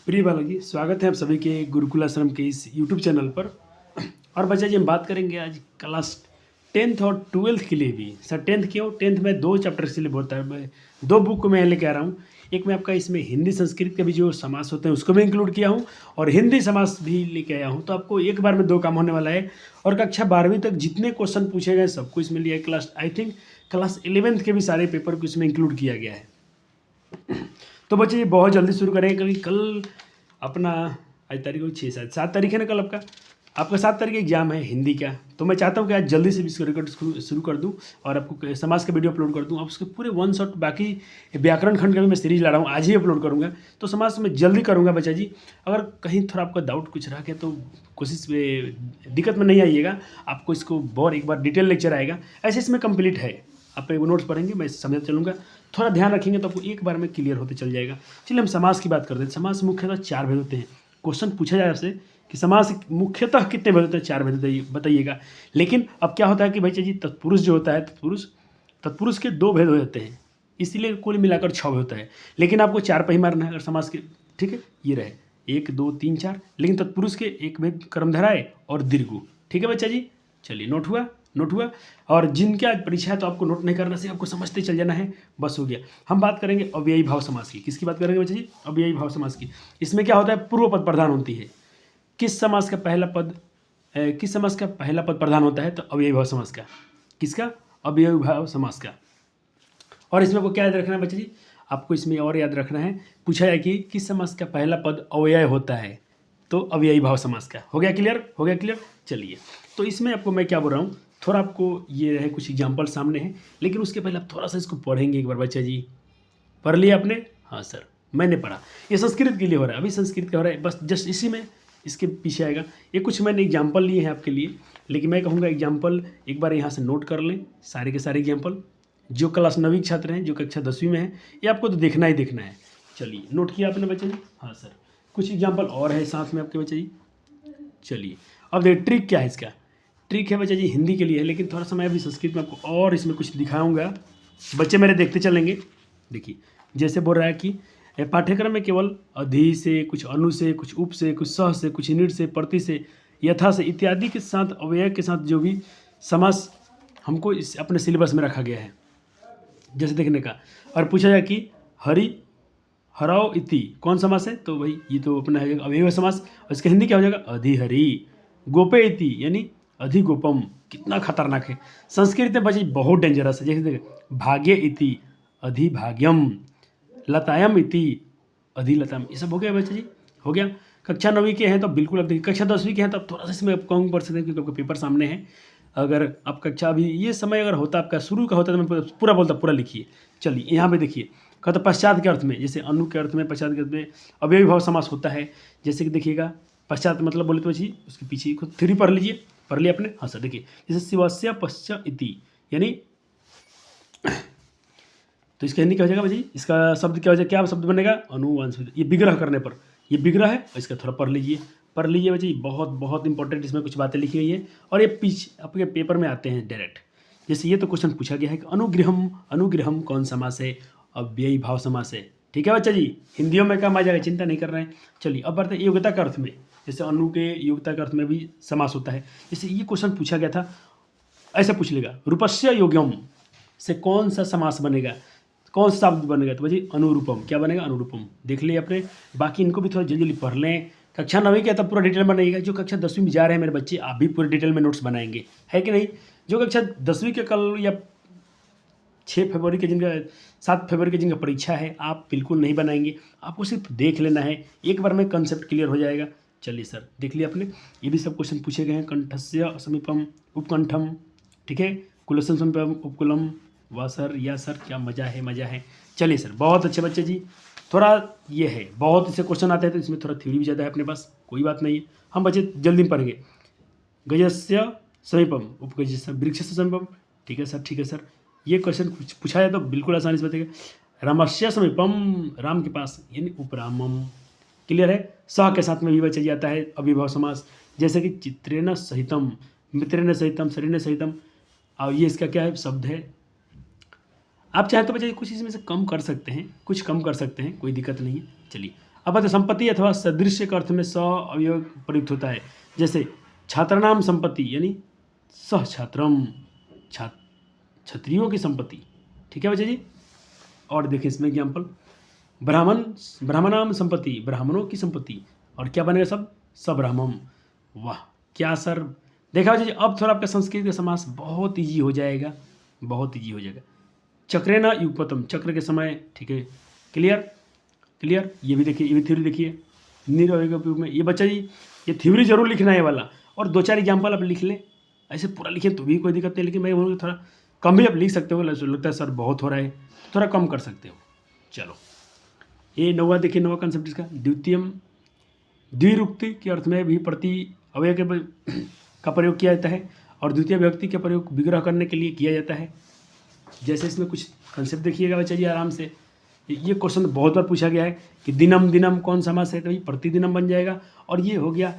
प्रिय बालक जी, स्वागत है आप सभी के गुरुकुल आश्रम के इस यूट्यूब चैनल पर। और बच्चा जी, हम बात करेंगे आज क्लास 10th और 12th के लिए भी। सर 10th क्यों? 10th में 2 चैप्टर के लिए बोलता है, मैं 2 बुक को मैं लेके आ रहा हूँ। एक मैं आपका इसमें हिंदी संस्कृत के भी जो समास होते हैं उसको भी इंक्लूड किया हूँ, और हिंदी समास भी लेके आया हूँ। तो आपको एक बार में 2 काम होने वाला है। और कक्षा 12वीं तक जितने क्वेश्चन पूछे गए सबको इसमें लिया है। क्लास 11th के भी सारे पेपर को इसमें इंक्लूड किया गया है। तो बच्चे ये बहुत जल्दी शुरू करेंगे, क्योंकि कल अपना आज तारीख 7 तारीख है ना। कल आपका 7 तारीख एग्जाम है हिंदी का। तो मैं चाहता हूँ कि आज जल्दी से भी इसको रिकॉर्ड शुरू कर दूँ और आपको समाज का वीडियो अपलोड कर दूँ। अब उसके पूरे 1 शॉट, बाकी व्याकरण खंड का भी मैं सीरीज ला रहा हूँ, आज ही अपलोड करूँगा। तो समाज में जल्दी करूँगा बच्चा जी। अगर कहीं थोड़ा आपका डाउट कुछ रह गया तो कोशिश दिक्कत में नहीं आइएगा। आपको इसको बहुत एक बार डिटेल लेक्चर आएगा, ऐसे इसमें कंप्लीट है। आप वो नोट्स पढ़ेंगे, मैं समझते चलूँगा। थोड़ा ध्यान रखेंगे तो आपको एक बार में क्लियर होते चल जाएगा। चलिए हम समास की बात करते हैं। समास मुख्यतः 4 भेद होते हैं। क्वेश्चन पूछा जाए आपसे कि समास मुख्यतः कितने भेद होते हैं? 4 भेद होते हैं, बताइएगा। लेकिन अब क्या होता है कि भाई जी, तत्पुरुष जो होता है, तत्पुरुष के 2 भेद हो जाते हैं, इसीलिए कुल मिलाकर 6 भेद होता है। लेकिन आपको 4 पे ही मारना है अगर समास के, ठीक है। ये रहे 1 2 3 4, लेकिन तत्पुरुष के एक भेद कर्मधारय और दीर्घु। ठीक है बच्चा जी, चलिए नोट हुआ। और जिनके आज परीक्षा है तो आपको नोट नहीं करना चाहिए, आपको समझते चल जाना है, बस हो गया। हम बात करेंगे अव्ययी भाव समास की। किसकी बात करेंगे बच्चा जी? अव्ययी भाव समास की। इसमें क्या होता है? पूर्व पद प्रधान होती है। किस समास का पहला पद प्रधान होता है? तो अव्ययी भाव समास का। किसका? अव्ययी भाव समास का। और इसमें आपको क्या याद रखना है बच्चा जी? आपको इसमें और याद रखना है, पूछा है कि किस समास का पहला पद अव्यय होता है? तो अव्ययी भाव समास का। हो गया क्लियर? चलिए, तो इसमें आपको मैं क्या बोल रहा हूँ, थोड़ा आपको ये है, कुछ एग्जाम्पल सामने हैं, लेकिन उसके पहले आप थोड़ा सा इसको पढ़ेंगे एक बार। बच्चा जी, पढ़ लिया आपने? हाँ सर, मैंने पढ़ा। ये संस्कृत के लिए हो रहा है, अभी संस्कृत का हो रहा है, बस जस्ट इसी में इसके पीछे आएगा। ये कुछ मैंने एग्जाम्पल लिए हैं आपके लिए, लेकिन मैं कहूँगा एग्जाम्पल एक बार यहाँ से नोट कर लें, सारे के सारे एग्जाम्पल। जो क्लास 9वीं के छात्र हैं, जो कक्षा 10वीं में हैं, ये आपको तो देखना ही देखना है। चलिए, नोट किया आपने बच्चे जी? हाँ सर, कुछ एग्जाम्पल और है साथ में आपके बच्चे जी। चलिए, अब देखिए ट्रिक क्या है इसका। ट्रिक है बच्चा जी हिंदी के लिए है, लेकिन थोड़ा सा मैं अभी संस्कृत में आपको और इसमें कुछ दिखाऊंगा, बच्चे मेरे देखते चलेंगे। देखिए, जैसे बोल रहा है कि पाठ्यक्रम में केवल अधि से, कुछ अनु से, कुछ उप से, कुछ सह से, कुछ निर से, प्रति से, यथा से इत्यादि के साथ, अव्यय के साथ जो भी समास हमको इस अपने सिलेबस में रखा गया है, जैसे देखने का। और पूछा जाए कि हरि हराओ इति कौन समास है? तो भाई ये तो अपना है अव्यय समास। और इसका हिंदी क्या हो जाएगा? अधिहरि। गोपे इति यानी अधिगोपम। कितना खतरनाक है! संस्कृत में बच्चे बहुत डेंजरस है। जैसे देखिए, भाग्य इति अधिभाग्यम, लतायम इति अधिलतायम। ये सब हो गया बच्चे जी, हो गया। कक्षा 9वीं के हैं तो बिल्कुल, अब देखिए कक्षा 10वीं के हैं तो अब थोड़ा सा इसमें आप कम पढ़ सकते हैं, क्योंकि आपका पेपर सामने है। अगर आप कक्षा अभी ये समय अगर होता आपका शुरू का होता तो मैं पूरा बोलता, पूरा लिखिए। चलिए, यहाँ पे देखिए, कहता पश्चात के अर्थ में, जैसे अनु के अर्थ में, पश्चात के अर्थ में अव्ययी भाव समास होता है। जैसे कि देखिएगा, पश्चात मतलब बोले तो जी उसके पीछे खुद 3 पढ़ लीजिए। पढ़ लिया आपने? हाँ सर, देखिए जैसे शिवस्य पश्च इति, यानी तो इसका हिंदी क्या हो जाएगा भाई? इसका शब्द क्या हो जाएगा? क्या शब्द बनेगा? अनुवांश। ये विग्रह करने पर, ये विग्रह है, और इसका थोड़ा पढ़ लीजिए बच्चे। बहुत बहुत इंपॉर्टेंट इसमें कुछ बातें लिखी हुई हैं, और ये पीछे आपके पेपर में आते हैं डायरेक्ट। जैसे ये तो क्वेश्चन पूछा गया है कि अनुग्रहम कौन समास है? अव्ययी भाव समास है। ठीक है बच्चा जी, हिंदियों में काम आ जाएगा, चिंता नहीं कर रहे हैं। चलिए, अब बढ़ते हैं योग्यता के अर्थ में। जैसे अनु के योग्यता के अर्थ में भी समास होता है। जैसे ये क्वेश्चन पूछा गया था, ऐसा पूछ लेगा, रूपस्य योग्यम से कौन सा समास बनेगा? कौन सा शब्द बनेगा? तो भाई अनुरूपम। क्या बनेगा? अनुरूपम। देख लिए अपने। बाकी इनको भी थोड़ा जल्दी जल्दी पढ़ लें। कक्षा 9वीं के तब पूरा डिटेल बनाइएगा। जो कक्षा 10वीं में जा रहे हैं मेरे बच्चे, आप भी पूरे डिटेल में नोट्स बनाएंगे, है कि नहीं? जो कक्षा 10वीं के कल या 6 फरवरी के जिनका 7 फरवरी के जिनका परीक्षा है, आप बिल्कुल नहीं बनाएंगे। आपको सिर्फ देख लेना है, एक बार में कंसेप्ट क्लियर हो जाएगा। चलिए सर, देख लिया आपने। ये भी सब क्वेश्चन पूछे गए हैं। कंठस्य समीपम उपकंठम, ठीक है। कुलसम समीपम उपकुलम, वाह सर, या सर, क्या मज़ा है। चलिए सर, बहुत अच्छे बच्चे जी। थोड़ा ये है, बहुत से क्वेश्चन आते हैं तो इसमें थोड़ा थ्योरी भी ज़्यादा है अपने पास, कोई बात नहीं है। हम बच्चे जल्दी में पढ़ेंगे। गजस्य समीपम उपगजस्य वृक्षस्य समीपम। ठीक है सर। ये क्वेश्चन पूछा जाए तो बिल्कुल आसानी से बताएगा। रामस्य समीपम, राम के पास, यानी उपरामम। क्लियर है? सह के साथ में भी बच्चे जाता है अव्ययी समास। जैसे कि चित्रेण सहितम, मित्रेण सहितम, शरीर सहितम। और ये इसका क्या है? शब्द है। आप चाहे तो बच्चे कुछ इसमें से कम कर सकते हैं, कोई दिक्कत नहीं है। चलिए, अब बात है संपत्ति अथवा सदृश्य के अर्थ में स अवयव प्रयुक्त होता है। जैसे छात्राणाम संपत्ति यानी सह छात्रम, क्षत्रियों की संपत्ति। ठीक है बच्चे जी। और देखिए इसमें एग्जाम्पल, ब्राह्मणाम संपत्ति, ब्राह्मणों की संपत्ति। और क्या बनेगा सब, सब्राह्मम। वाह क्या सर, देखा बच्चे जी अब थोड़ा आपका संस्कृत का समास बहुत ईजी हो जाएगा, बहुत ईजी हो जाएगा। चक्रेण युगपतम, चक्र के समय। ठीक है, क्लियर क्लियर। ये भी देखिए, ये भी थ्योरी देखिए, निरवय के उपयोग में। ये बच्चा जी ये थ्योरी जरूर लिखना है वाला, और 2-4 एग्जाम्पल आप लिख लें। ऐसे पूरा लिखें तो भी कोई दिक्कत नहीं, लेकिन मैं बोलूँगा थोड़ा कम भी आप लिख सकते हो। लगता है सर बहुत हो रहा है, थोड़ा कम कर सकते हो। चलो ये नौवा देखिए, नौवा कंसेप्ट इसका, द्वितीयम, द्विरुक्ति के अर्थ में भी प्रति अवयव का प्रयोग किया जाता है, और द्वितीय विभक्ति का प्रयोग विग्रह करने के लिए किया जाता है। जैसे इसमें कुछ कंसेप्ट देखिएगा बच्चा जी आराम से। ये क्वेश्चन बहुत बार पूछा गया है कि दिनम दिनम कौन समास है, तो भाई प्रतिदिनम बन जाएगा। और ये हो गया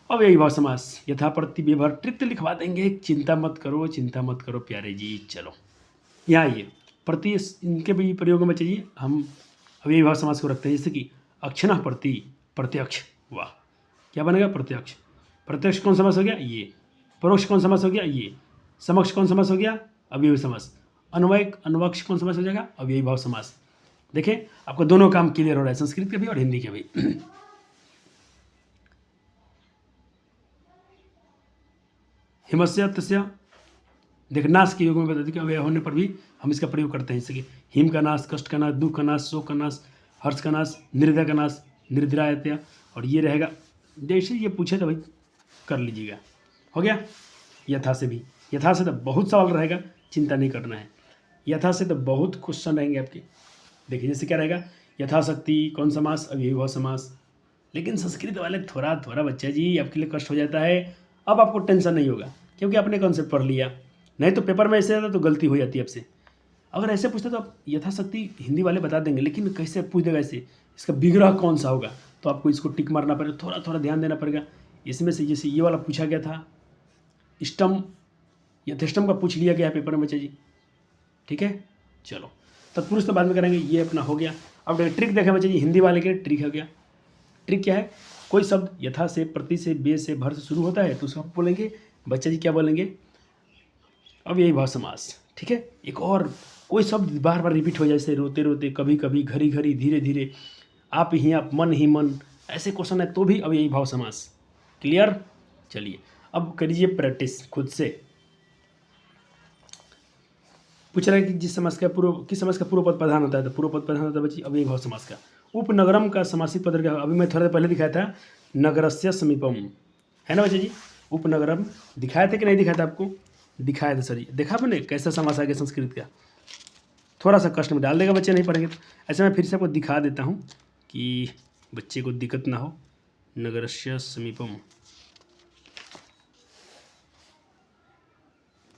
अव्ययी भाव समास, यथा प्रति व्यवहार ट्रिक लिखवा देंगे, चिंता मत करो, चिंता मत करो प्यारे जी। चलो यहाँ ये प्रति, इनके भी प्रयोग में बच्चे जी हम अव्ययी भाव समास को रखते हैं। जैसे कि अक्षण प्रति, प्रत्यक्ष। वाह क्या बनेगा, प्रत्यक्ष। प्रत्यक्ष कौन समास हो गया, ये। परोक्ष कौन समास हो गया, ये। समक्ष कौन समास हो गया, अव्ययी समास। अन्वयक अनुवक्ष कौन समास हो जाएगा, अव्ययी भाव समास। देखें आपको दोनों काम क्लियर हो रहा है, संस्कृत के भी और हिंदी के भी। हिमस्य तस्य, देख नाश के योग में बता दी कि अव्यय होने पर भी हम इसका प्रयोग करते हैं। जैसे कि हिम का नाश, कष्ट का नाश, दुख का नाश, शोक का नाश, हर्ष का नाश, निर्दय का नाश, निर्द्रायत्या। और ये रहेगा, जैसे ये पूछे तो भाई कर लीजिएगा। हो गया। यथा से भी, यथा से तो बहुत सवाल रहेगा, चिंता नहीं करना है। यथा से तो बहुत क्वेश्चन रहेंगे आपके। देखिए जैसे क्या रहेगा, यथाशक्ति कौन समास, अव्ययी भाव समास। लेकिन संस्कृत वाले थोड़ा थोड़ा बच्चा जी आपके लिए कष्ट हो जाता है। अब आपको टेंशन नहीं होगा क्योंकि आपने कॉन्सेप्ट पढ़ लिया, नहीं तो पेपर में ऐसे आता तो गलती हो जाती है आपसे। अगर ऐसे पूछते तो आप यथाशक्ति हिंदी वाले बता देंगे, लेकिन कैसे पूछ देगा ऐसे, इसका विग्रह कौन सा होगा, तो आपको इसको टिक मारना पड़ेगा, थोड़ा थोड़ा ध्यान देना पड़ेगा। इसमें से जैसे ये वाला पूछा गया था, इष्टम यथेष्टम का पूछ लिया गया पेपर में बच्चा जी। ठीक है, चलो तत्पुरुष तो बाद में करेंगे, ये अपना हो गया। अब देखिए ट्रिक देखें बच्चे जी, हिंदी वाले के ट्रिक हो गया। ट्रिक क्या है, कोई शब्द यथा से, प्रति से, बे से, भर से शुरू होता है तो उसको बोलेंगे बच्चा जी क्या बोलेंगे, अव्ययी भाव समास। ठीक है, एक और कोई शब्द बार बार रिपीट हो जाए, जैसे रोते रोते, कभी कभी, घड़ी घड़ी, धीरे धीरे, आप ही आप, मन ही मन, ऐसे क्वेश्चन है तो भी अव्ययी भाव समास। क्लियर। चलिए अब करिए प्रैक्टिस खुद से। पूछ रहा है कि किस समास का पूर्व पद प्रधान होता है, तो पूर्व पद प्रधान होता है बच्ची अव्ययी भाव समास का। उपनगरम का समासिक पद क्या, अभी मैं थोड़ा देर पहले दिखाया था, नगरस्य समीपम, है ना बच्चे जी। उपनगरम दिखाया था कि नहीं दिखाया था आपको, दिखाया था सर जी। देखा आपने कैसा समास आ गया संस्कृत का, थोड़ा सा कष्ट में डाल देगा बच्चे नहीं पढ़ेंगे तो। ऐसे मैं फिर से आपको दिखा देता हूँ कि बच्चे को दिक्कत ना हो। नगरस्य समीपम,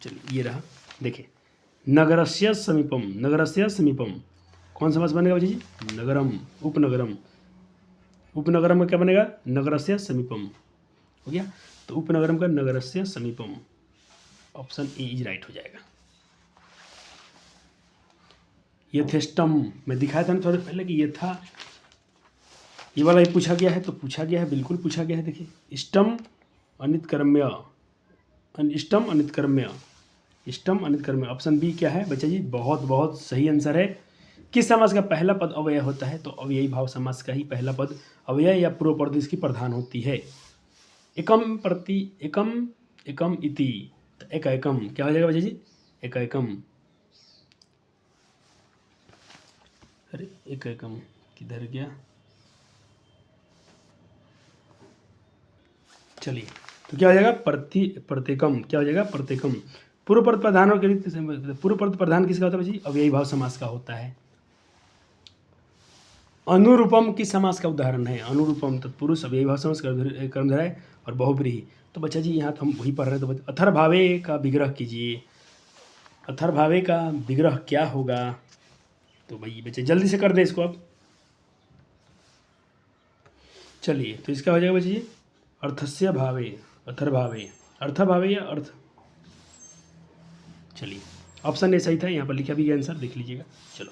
चलिए ये रहा, देखिए नगरस्य समीपम, नगरस्य समीपम कौन समास बनेगा बच्चे जी, नगरम, उपनगरम। उपनगरम में क्या बनेगा, नगरस्य समीपम। हो गया, तो उपनगरम का नगरस्य समीपम, ऑप्शन ए इज राइट हो जाएगा। यथेष्टम मैं दिखाया था ना थोड़ा पहले कि ये था, ये वाला ही पूछा गया है, तो पूछा गया है, बिल्कुल पूछा गया है। देखिए इष्टम अनितकर्म्य, इष्टम अनितकर्म्य, इष्टम अनितकर्म्य, ऑप्शन बी क्या है बच्चा जी, बहुत बहुत सही आंसर है। किस समास का पहला पद अव्यय होता है, तो अव्ययी भाव समास का ही पहला पद अव्यय या पूर्व पद इसकी प्रधान होती है। एकम प्रति, एकम, एकम इति, तो एक एकम क्या हो जाएगा बच्चा जी, एक एकम। अरे एक एकम किधर गया, चलिए तो क्या हो जाएगा, प्रत्येकम, क्या हो जाएगा, प्रत्येकम। पूर्व पद प्रधान, और पूर्व पद प्रधान किसका होता है बच्ची, अव्ययी भाव समास का होता है। अनुरूपम किस समास का उदाहरण है, अनुरूपम तत्पुरुष, अव्ययी भाव समास, कर्मधारय और बहुब्रीहि। तो बच्चा जी यहाँ तो हम वही पढ़ रहे हैं, तो अथर्भावे का विग्रह कीजिए। अथर्भावे का विग्रह क्या होगा, तो भाई बच्चे जल्दी से कर दें इसको आप। चलिए तो इसका हो जाएगा बच्चे जी, अर्थस्य भावे, अथर्भावे, अर्थभावे या अर्थ। चलिए ऑप्शन ए सही था, यहाँ पर लिखा भी गया आंसर, देख लीजिएगा। चलो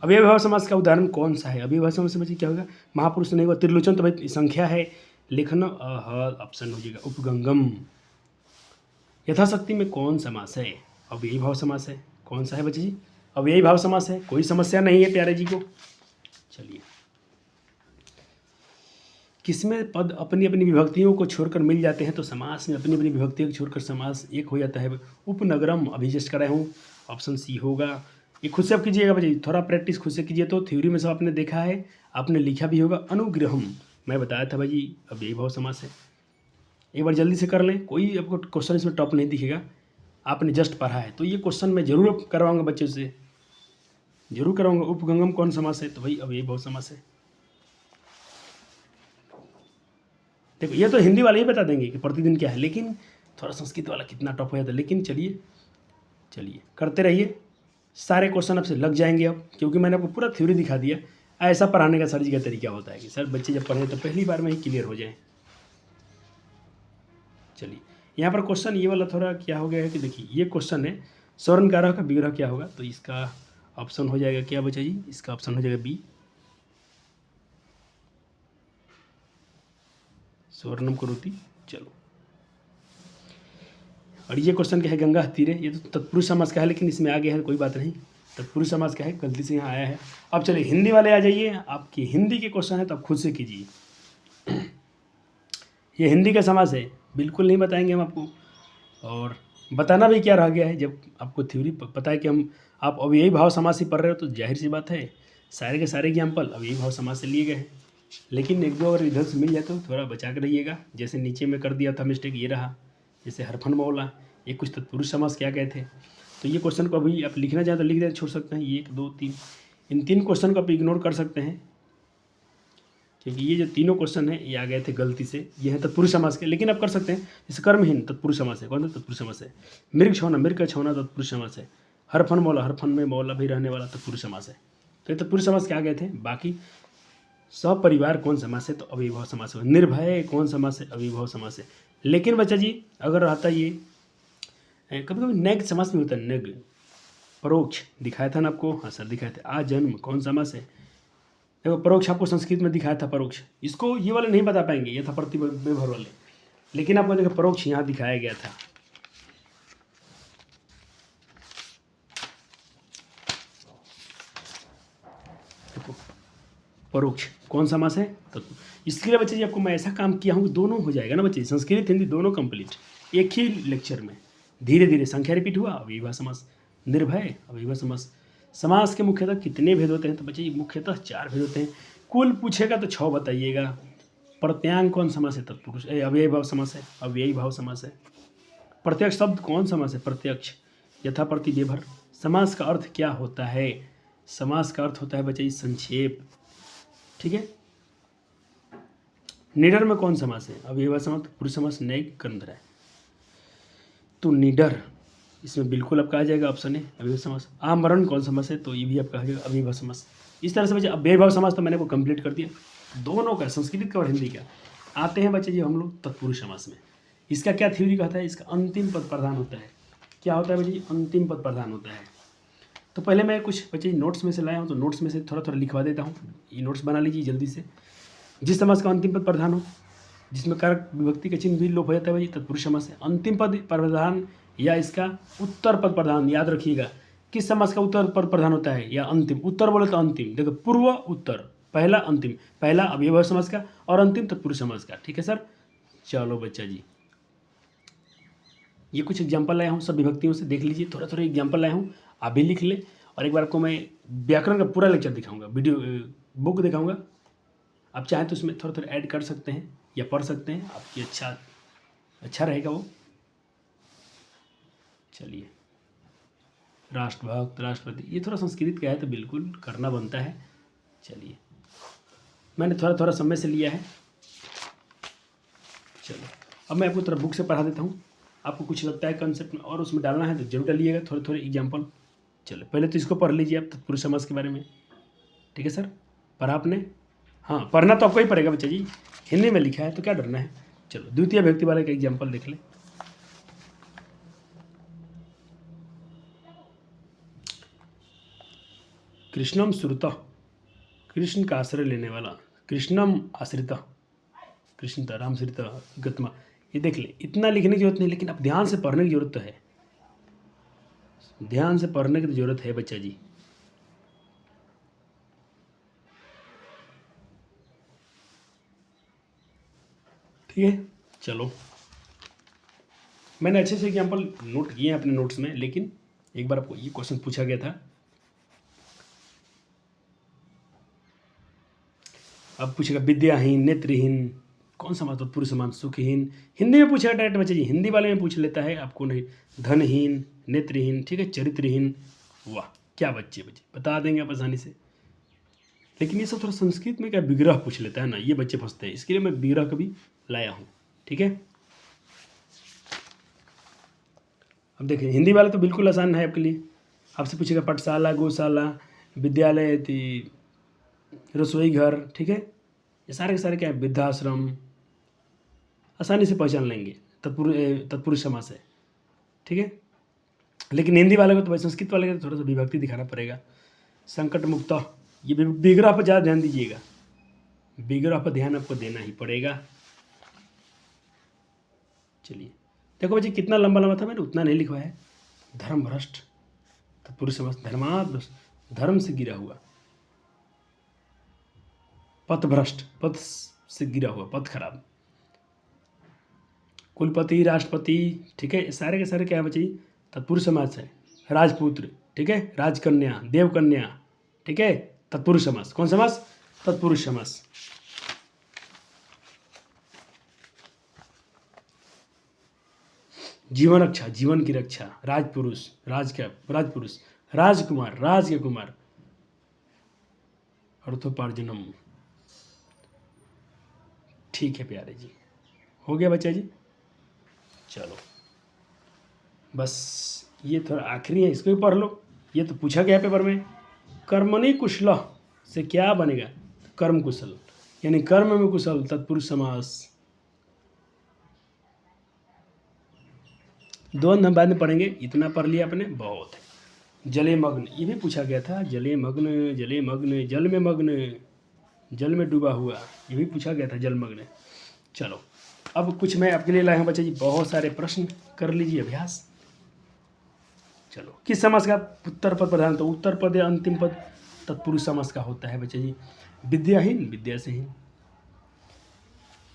अव्ययीभाव समास का उदाहरण कौन सा है? अव्ययीभाव समास में क्या होगा? महापुरुष नहीं होगा, त्रिलोचन तो भाई संख्या है, लेखन ऑप्शन हो जाएगा उपगंगम। यथाशक्ति में कौन समास है? अव्ययीभाव समास है। कौन सा है बच्चे जी? अव्ययीभाव समास है। कोई समस्या नहीं है प्यारे जी को। चलिए, किसमें पद अपनी अपनी विभक्तियों को छोड़कर मिल जाते हैं तो समास में अपनी अपनी विभक्तियों को छोड़कर समास एक हो जाता है। उपनगरम अभी जस्ट कराया हूँ, ऑप्शन सी होगा। ये खुद से आप कीजिएगा बच्चे, थोड़ा प्रैक्टिस खुद से कीजिए तो थ्योरी में सब आपने देखा है, आपने लिखा भी होगा। अनुग्रहम मैं बताया था भाई अव्ययीभाव समास है। एक बार जल्दी से कर लें, कोई आपको क्वेश्चन इसमें टॉप नहीं दिखेगा, आपने जस्ट पढ़ा है तो ये क्वेश्चन मैं जरूर करवाऊंगा बच्चे से, जरूर कराऊंगा। उपगंगम कौन समास है? तो भाई अव्ययीभाव समास है। देखो ये तो हिंदी वाले ही बता देंगे कि प्रतिदिन क्या है, लेकिन थोड़ा संस्कृत वाला कितना टफ हो जाता है। लेकिन चलिए चलिए करते रहिए, सारे क्वेश्चन आपसे लग जाएंगे अब, क्योंकि मैंने आपको पूरा थ्योरी दिखा दिया। ऐसा पढ़ाने का सर जी का तरीका होता है कि सर बच्चे जब पढ़ें तो पहली बार में ही क्लियर हो जाए। चलिए, यहाँ पर क्वेश्चन ये वाला थोड़ा क्या हो गया है कि देखिए ये क्वेश्चन है स्वर्णकारक का विग्रह क्या होगा, तो इसका ऑप्शन हो जाएगा क्या बच्चा जी? इसका ऑप्शन हो जाएगा बी, स्वर्णम करोति। चलो, और ये क्वेश्चन क्या है? गंगा तीरे, ये तो तत्पुरुष समास का है, लेकिन इसमें आ गया है, कोई बात नहीं, तत्पुरुष समास का है, गलती से यहाँ आया है। अब चलिए हिंदी वाले आ जाइए, आपकी हिंदी के क्वेश्चन है तो आप खुद से कीजिए। ये हिंदी का समास है, बिल्कुल नहीं बताएंगे हम आपको, और बताना भी क्या रह गया है जब आपको थ्योरी पता है कि हम आप अव्ययी भाव समास ही पढ़ रहे हो, तो जाहिर सी बात है सारे के सारे एग्जाम्पल अव्ययी भाव समास से लिए गए हैं। लेकिन एक दो अगर इधर से मिल जाए तो थोड़ा बचा कर रहिएगा। जैसे नीचे में कर दिया था मिस्टेक, ये रहा, जैसे हरफन मौला, ये कुछ तत्पुरुष समास क्या गए थे, तो ये क्वेश्चन को अभी आप लिखना चाहें तो लिख दे, छोड़ सकते हैं। 1 2 3 इन 3 क्वेश्चन को आप इग्नोर कर सकते हैं, क्योंकि ये जो तीनों क्वेश्चन है ये आ गए थे गलती से, ये है तत्पुरुष समास के। लेकिन आप कर सकते हैं, जैसे कर्महीन तत्पुरुष समास है। कौन सा तत्पुरुष समास है? मृग छौना, मृग का छौना तत्पुरुष समास है। हरफन मौला, हरफन में मौला भी रहने वाला तत्पुरुष समास है। तो ये तत्पुरुष समास क्या गए थे। बाकी सपरिवार कौन समास है? तो अव्ययीभाव समास है। निर्भय कौन समास है? अव्ययीभाव समास है। लेकिन बच्चा जी अगर आता ये कभी कभी नेग समास में होता है, नेग परोक्ष दिखाया था ना आपको, हाँ सर दिखाया था। आ जन्म कौन समास है? देखो परोक्ष आपको संस्कृत में दिखाया था, परोक्ष, इसको ये वाले नहीं बता पाएंगे, ये था प्रतिभर वाले, लेकिन आपको देखो परोक्ष यहाँ दिखाया गया था। देखो परोक्ष कौन समास है? तो इसके लिए बच्चे जी आपको मैं ऐसा काम किया हूँ, दोनों हो जाएगा ना बच्चे, संस्कृत हिंदी दोनों कंप्लीट एक ही लेक्चर में। धीरे धीरे संख्या रिपीट हुआ, अव्ययीभाव समास। निर्भय अव्ययीभाव समास। समास के मुख्यतः कितने भेद होते हैं? तो बच्चे मुख्यतः 4 भेद होते हैं। कुल पूछेगा तो 6 बताइएगा। प्रत्यांग कौन समास है? तत्पुरुष अव्ययीभाव समास है, अव्ययीभाव समास है। प्रत्यक्ष शब्द कौन समास है? प्रत्यक्ष। यथाप्रति बेभर। समास का अर्थ क्या होता है? समास का अर्थ होता है बच्चे संक्षेप, ठीक है। निडर में कौन समास है? अव्ययीभाव समास, पुरुष समास, न्यायिक, कर्मधारय। तो निडर इसमें बिल्कुल आपका आ जाएगा, ऑप्शन है अव्ययीभाव समास। आमरण कौन समास है? तो ये भी आपका आ जाएगा अव्ययीभाव समास। इस तरह से बच्चे अव्ययीभाव समास तो मैंने को कंप्लीट कर दिया, दोनों का, संस्कृत का और हिंदी का। आते हैं बच्चे जी हम लोग तत्पुरुष समास में। इसका क्या थ्योरी कहता है? इसका अंतिम पद प्रधान होता है। क्या होता है बच्चे जी? अंतिम पद प्रधान होता है। तो पहले मैं कुछ बच्चे नोट्स में से लाया हूँ, तो नोट्स में से थोड़ा थोड़ा लिखवा देता हूँ, ये नोट्स बना लीजिए जल्दी से। जिस समास का अंतिम पद प्रधान हो, जिसमें कारक विभक्ति का चिन्ह भी लोप हो जाता है भाई, तत्पुरुष समास है। अंतिम पद प्रधान या इसका उत्तर पद प्रधान, याद रखिएगा किस समास का उत्तर पद प्रधान होता है या अंतिम। उत्तर बोले तो अंतिम, देखो पूर्व उत्तर, पहला अंतिम, पहला अव्ययीभाव समास का और अंतिम तत्पुरुष समास का, ठीक है सर। चलो बच्चा जी, ये कुछ एग्जाम्पल लाया हूँ सब विभक्तियों से, देख लीजिए, थोड़ा थोड़ा एग्जाम्पल लाया हूँ, आप भी लिख ले। और एक बार आपको मैं व्याकरण का पूरा लेक्चर दिखाऊंगा, वीडियो बुक दिखाऊंगा, आप चाहें तो उसमें थोड़ा थोड़ा ऐड कर सकते हैं या पढ़ सकते हैं, आपकी अच्छा रहेगा वो। चलिए, राष्ट्रभक्त, राष्ट्रपति, ये थोड़ा संस्कृत का है तो बिल्कुल करना बनता है। चलिए, मैंने थोड़ा थोड़ा समय से लिया है। चलो, अब मैं आपको थोड़ा बुक से पढ़ा देता हूँ, आपको कुछ लगता है कंसेप्ट में और उसमें डालना है तो जरूर डालिएगा, थोड़े थोड़े एग्जाम्पल। चलो, पहले तो इसको पढ़ लीजिए आप, तत्पुरुष समास के बारे में, ठीक है सर। पढ़ा आपने? हाँ, पढ़ना तो आपको ही पड़ेगा बच्चा जी, हिंदी में लिखा है तो क्या डरना है। चलो, द्वितीय व्यक्ति वाले का एग्जाम्पल देख ले। कृष्णम सुरता, कृष्ण का आश्रय लेने वाला, कृष्णम आश्रिता, कृष्णता राम श्रिता गतमा। ये देख ले, इतना लिखने की जरूरत नहीं, लेकिन अब ध्यान से पढ़ने की जरूरत तो है, ध्यान से पढ़ने की तो जरूरत है बच्चा जी। ठीक है, चलो मैंने अच्छे से एग्जाम्पल नोट किए हैं अपने नोट्स में, लेकिन एक बार आपको ये क्वेश्चन पूछा गया था, अब पूछेगा विद्याहीन, नेत्रहीन, कौन सा मतलब पुरुष समास, सुखहीन। हिंदी में पूछेगा डायरेक्ट बच्चे जी, हिंदी वाले में पूछ लेता है, आपको नहीं। धनहीन, नेत्रहीन, ठीक है, चरित्रहीन। वाह क्या बच्चे बता देंगे आप आसानी से। लेकिन ये सब थोड़ा संस्कृत में क्या विग्रह पूछ लेता है ना, ये बच्चे फंसते हैं, इसके लिए मैं विग्रह का भी लाया हूँ। ठीक है, अब देखिए हिंदी वाला तो बिल्कुल आसान है आपके लिए। आपसे पूछेगा पाठशाला, गौशाला, विद्यालय, रसोई घर, ठीक है, ये सारे के सारे क्या है, वृद्धाश्रम, आसानी से पहचान लेंगे, तत्पुरुष समास है। ठीक है, लेकिन हिंदी वाले को तो भाई, संस्कृत वाले को तो थोड़ा सा विभक्ति दिखाना पड़ेगा। संकट मुक्त, ये विग्रह पर ज़्यादा ध्यान दीजिएगा, विग्रह पर ध्यान आपको देना ही पड़ेगा। चलिए देखो बच्चे कितना लंबा लंबा था, मैंने उतना नहीं लिखवाया है। धर्म भ्रष्ट, तत्पुरुष समास, धर्मात, धर्म से गिरा हुआ, पथ भ्रष्ट, पथ से गिरा हुआ, पथ खराब, कुलपति, राष्ट्रपति, ठीक है, सारे के सारे क्या है बच्चे, तत्पुरुष समास है। राजपुत्र, ठीक है, राजकन्या, देवकन्या, ठीक है, तत्पुरुष समास। कौन समास, तत्पुरुष समास। जीवन रक्षा, जीवन की रक्षा, राजपुरुष, राजपुरुष, राजकुमार, राज के कुमार, अर्थोपार्जनम। ठीक है प्यारे जी, हो गया बच्चा जी। चलो बस ये थोड़ा आखिरी है, इसको भी पढ़ लो, ये तो पूछा गया पेपर में। कर्मणि कुशल से क्या बनेगा, कर्म कुशल, यानी कर्म में कुशल, तत्पुरुष समास। दो हम बाद में पढ़ेंगे, इतना पढ़ लिया आपने, बहुत है। जले मग्न, ये भी पूछा गया था, जले मग्न, जले मग्न, जल में मग्न, जल में डूबा हुआ, ये भी पूछा गया था, जल मग्न। चलो अब कुछ मैं आपके लिए लाया हूँ बच्चे जी, बहुत सारे प्रश्न कर लीजिए अभ्यास। चलो, किस समास का उत्तर पद प्रधान, तो उत्तर पद या अंतिम पद तत्पुरुष समास का होता है बच्चे जी। विद्याहीन, विद्या से हीन।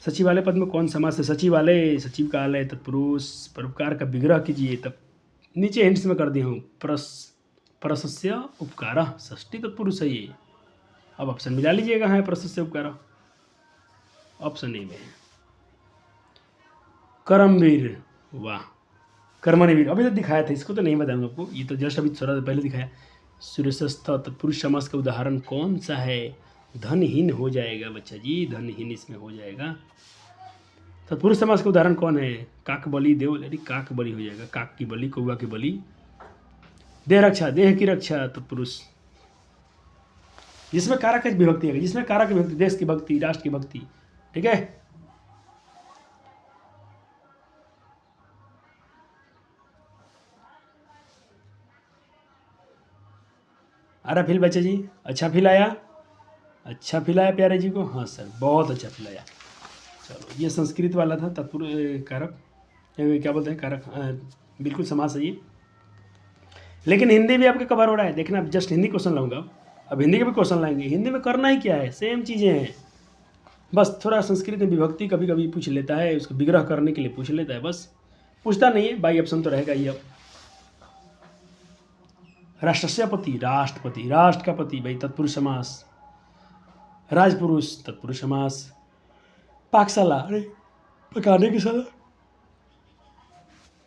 सचिवालय पद में कौन समास है, सचिवालय, सचिव का आलय, तत्पुरुष। परोपकार का विग्रह कीजिए, तब नीचे हिंट्स में कर दिया हूँ, प्रशस्य उपकार, षष्ठी तत्पुरुष है ये। अब ऑप्शन मिला लीजिएगा, है प्रशस्य उपकार, ऑप्शन ए में है। कर्मवीर, वाह, कर्मणवीर अभी तो दिखाया था, इसको तो नहीं बताऊंगा आपको, ये तो जस्ट अभी थोड़ा पहले दिखाया। सूर्यस्थ तत्पुरुष समास का उदाहरण कौन सा है, धनहीन हो जाएगा बच्चा जी, धनहीन इसमें हो जाएगा। तत्पुरुष समास का उदाहरण कौन है, काक बलि, देव, यदि काक बलि हो जाएगा, काक की बलि, कौआ की बलि। देह रक्षा, देह की रक्षा, तत्पुरुष। जिसमें कारक विभक्ति है, जिसमें कारक विभक्ति, देश की भक्ति, राष्ट्र की भक्ति, ठीक है। आ रहा फील बच्चे जी, अच्छा फील आया, अच्छा फील आया प्यारे जी को, हाँ सर बहुत अच्छा फील आया। चलो ये संस्कृत वाला था, तत्पुरुष कारक, क्या बोलते हैं कारक, बिल्कुल समास है ये। लेकिन हिंदी भी आपके कवर हो रहा है, देखना जस्ट हिंदी क्वेश्चन लाऊंगा, अब हिंदी के भी क्वेश्चन लाएंगे। हिंदी में करना ही क्या है, सेम चीज़ें हैं, बस थोड़ा संस्कृत में विभक्ति कभी कभी पूछ लेता है, उसको विग्रह करने के लिए पूछ लेता है, बस पूछता नहीं है, बाई ऑप्शन तो रहेगा ही। अब राष्ट्रस्य पति, राष्ट्रपति, राष्ट्र का पति, भाई तत्पुरुष समास। राजपुरुष, तत्पुरुष समास। पाकशाला, अरे पकाने की शाला,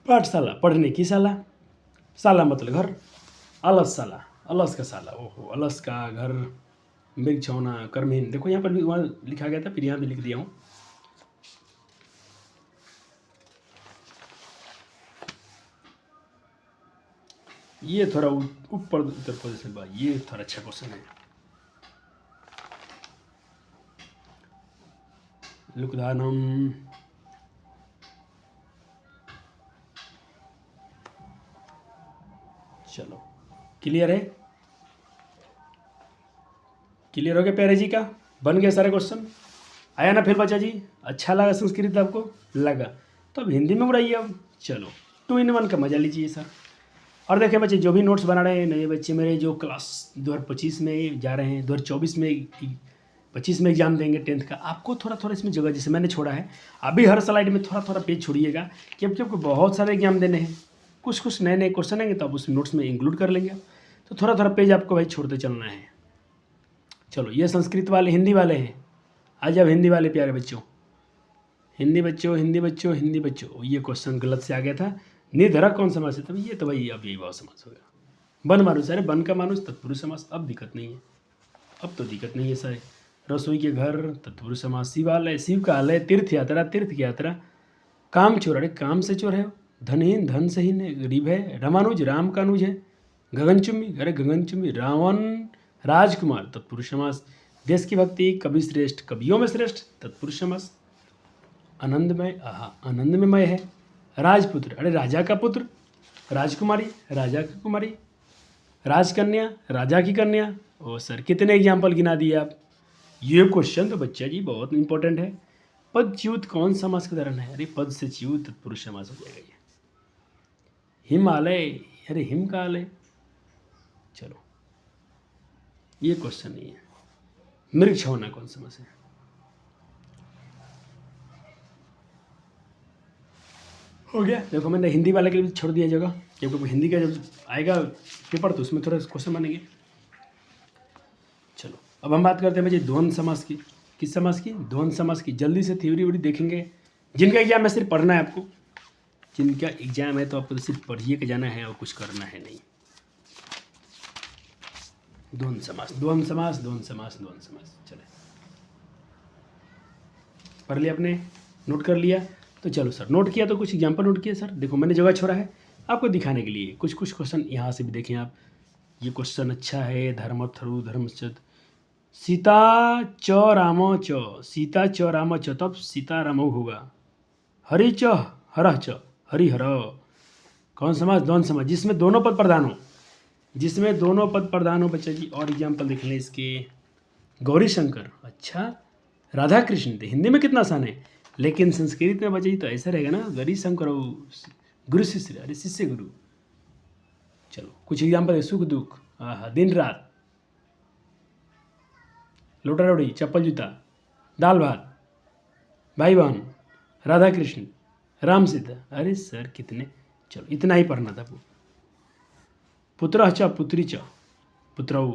पाठशाला, पढ़ने की शाला, शाला मतलब घर, अलसशाला, अलस का शाला, ओहो अलस का घर, मृग छौना, कर्महीन। देखो यहाँ पर भी वहाँ लिखा गया था, फिर यहाँ भी लिख दिया हूँ। ये थोड़ा ऊपर उत्तर प्रदेश में, ये थोड़ा अच्छा क्वेश्चन है। लुकदानम, चलो क्लियर है। क्लियर हो गया प्यारे जी का? बन गया सारे क्वेश्चन? आया ना फिर बच्चा जी? अच्छा लगा संस्कृत आपको? लगा तो अब हिंदी में उड़ाइए। अब चलो 2 in 1 का मजा लीजिए सर। और देखिए बच्चे, जो भी नोट्स बना रहे हैं नए बच्चे मेरे, जो क्लास 2025 में जा रहे हैं, 2024 में 25 में एग्जाम देंगे 10th का, आपको थोड़ा थोड़ा इसमें जगह जैसे मैंने छोड़ा है, अभी हर स्लाइड में थोड़ा थोड़ा पेज छोड़िएगा, क्योंकि आपको बहुत सारे एग्जाम देने हैं, कुछ कुछ नए नए क्वेश्चन आएंगे तो आप उस नोट्स में इंक्लूड कर लेंगे। तो थोड़ा थोड़ा पेज आपको भाई छोड़ते चलना है। चलो ये संस्कृत वाले, हिंदी वाले हैं। आज अब हिंदी वाले प्यारे बच्चों, हिंदी बच्चों, हिंदी बच्चों, हिंदी बच्चों, ये क्वेश्चन गलत से आ गया था। निर्धरक कौन समास है? तब ये तो भाई अब यही भाव समास हो गया। बन मानुस, अरे बन का मानुस तत्पुरुष समास। अब दिक्कत नहीं है, अब तो दिक्कत नहीं है सर। रसोई के घर तत्पुरुष समास। शिवालय, शिव का आलय। तीर्थ यात्रा, तीर्थ की यात्रा। काम चोर, अरे काम से चोर है। धनहीन, धन से हीन है, गरीब है। रामानुज, राम का अनुज है। गगनचुम्बी, अरे गगनचुम्बी। रावण, राजकुमार तत्पुरुष समास। देश की भक्ति, कवि श्रेष्ठ, कवियों में श्रेष्ठ तत्पुरुष समास। आनंदमय, आनंदमय है। राजपुत्र, अरे राजा का पुत्र। राजकुमारी, राजा की कुमारी। राजकन्या, राजा की कन्या। ओ सर कितने एग्जाम्पल गिना दिए आप। ये क्वेश्चन तो बच्चा जी बहुत इंपॉर्टेंट है। पद च्युत कौन समास का उदाहरण है? अरे पद से च्युत तत्पुरुष समास हो जाएगा ये। हिमालय, अरे हिम का आलय। चलो ये क्वेश्चन नहीं है। मृग छौना कौन समास है? हो गया। देखो मैंने हिंदी वाले के लिए छोड़ दिया जगह, क्योंकि हिंदी का जब आएगा पेपर तो उसमें थोड़ा क्वेश्चन बनेंगे। चलो अब हम बात करते हैं भाई द्वंद्व समास की। किस समास की? द्वंद्व समास की। जल्दी से थ्योरी व्योरी देखेंगे। जिनका एग्जाम है सिर्फ पढ़ना है आपको, जिनका एग्जाम है तो आपको तो सिर्फ पढ़िए के जाना है और कुछ करना है नहीं। द्वंद्व समास, द्वंद्व समास, द्वंद्व समास, द्वंद्व समास। चले पढ़ लिया आपने, नोट कर लिया? तो चलो सर, नोट किया तो कुछ एग्जाम्पल नोट किया सर। देखो मैंने जगह छोड़ा है आपको दिखाने के लिए। कुछ कुछ क्वेश्चन यहाँ से भी देखें आप। ये क्वेश्चन अच्छा है। धर्मथरु, धर्मचद। सीता च राम च, सीता च राम च, तब सीता राम होगा। हरि च हर च, हरि हर। कौन समास? द्वंद्व समास, जिसमें दोनों पद प्रधान हो, जिसमें दोनों पद प्रधान हो बच्चा जी। और एग्जाम्पल देख लें इसके। गौरी शंकर, अच्छा। राधा कृष्ण, तो हिंदी में कितना आसान है, लेकिन संस्कृत में बच्चा जी तो ऐसा रहेगा ना, गौरी शंकर गुरु शिष्य, अरे शिष्य गुरु। चलो कुछ एग्जाम्पल है। सुख दुख, दिन रात, लोटा रोटी, चप्पल जूता, दाल भात, भाई बहन, राधा कृष्ण, राम सीता। अरे सर कितने, चलो इतना ही पढ़ना था। पुत्र च, पुत्री च, पुत्रौ।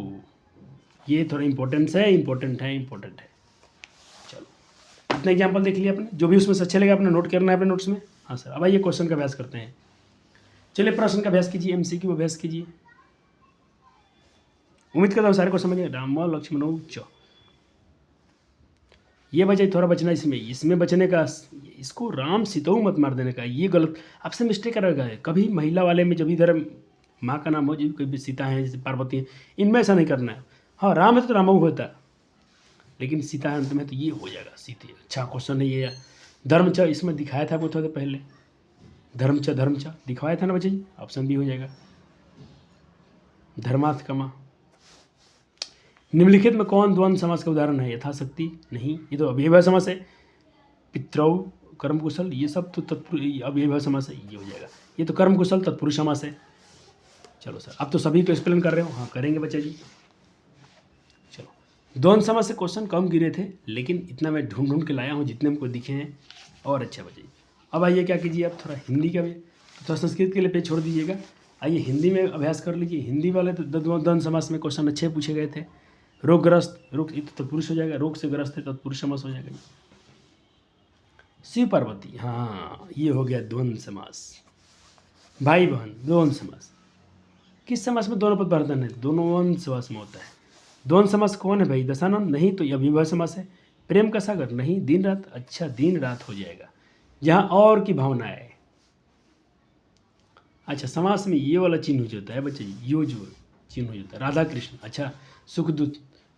ये थोड़ा इंपॉर्टेंस है, इंपॉर्टेंट है, इंपॉर्टेंट है। चलो इतना एग्जाम्पल देख लिया आपने। जो भी उसमें से अच्छा लगा आपने नोट करना है अपने नोट्स में। हाँ सर, अब आइए क्वेश्चन का अभ्यास करते हैं। चलिए प्रश्न का अभ्यास कीजिए, MCQ अभ्यास कीजिए। उम्मीद करता हूँ सारे क्वेश्चन समझिए। राम लक्ष्मण च, ये बचे थोड़ा बचना इसमें, इसमें बचने का। इसको राम सीताऊ मत मार देने का, ये गलत आपसे मिस्टेक करेगा है। कभी महिला वाले में जब इधर माँ का नाम हो, जो कभी सीता है जैसे पार्वती है, इनमें ऐसा नहीं करना है। हाँ राम है तो रामऊ होता है, लेकिन सीता अंत में तो ये हो जाएगा सीते। अच्छा क्वेश्चन है ये। धर्म च, इसमें दिखाया था आपको थोड़ा पहले। धर्म च दिखवाया था ना बच्चे जी, ऑप्शन बी हो जाएगा। धर्मार्थ कमा। निम्नलिखित में कौन द्वंद्व समास का उदाहरण है? यथाशक्ति नहीं, ये तो अव्ययभाव समास है। पितरौ, कर्म कुशल, ये सब तो तत्पुरुष अव्ययभाव समास है, ये हो जाएगा। ये तो कर्म कुशल तत्पुरुष समास है। चलो सर, अब तो सभी को एक्सप्लेन कर रहे हो। हाँ करेंगे बच्चा जी। चलो द्वंद्व समास से क्वेश्चन कम गिरे थे, लेकिन इतना मैं ढूंढ ढूंढ के लाया हूँ जितने हमको दिखे हैं। और अच्छा बच्चा जी, अब आइए क्या कीजिए आप, थोड़ा हिंदी का भी, थोड़ा संस्कृत के लिए पेज छोड़ दीजिएगा। आइए हिंदी में अभ्यास कर लीजिए। हिंदी वाले तो द्वंद्व समास में क्वेश्चन अच्छे पूछे गए थे। रोगग्रस्त, रोग ये तो तत्पुरुष हो जाएगा। रोग से ग्रस्त है तत्पुरुष समास हो जाएगा। शिव पार्वती, हाँ ये हो गया द्वंद्व समास। भाई बहन, द्वंद्व समास। किस समास में दोनों पद प्रधान है? द्वंद्व समास में होता है। द्वंद्व समास कौन है भाई? दशानंद नहीं, तो यह अव्ययभाव समास है। प्रेम का सागर नहीं। दिन रात, अच्छा दिन रात हो जाएगा, जहाँ और की भावना है। अच्छा समास में ये वाला चिन्ह हो जाता है बच्चे, यो जो चिन्ह हो जाता है। राधा कृष्ण, अच्छा। सुख दुख,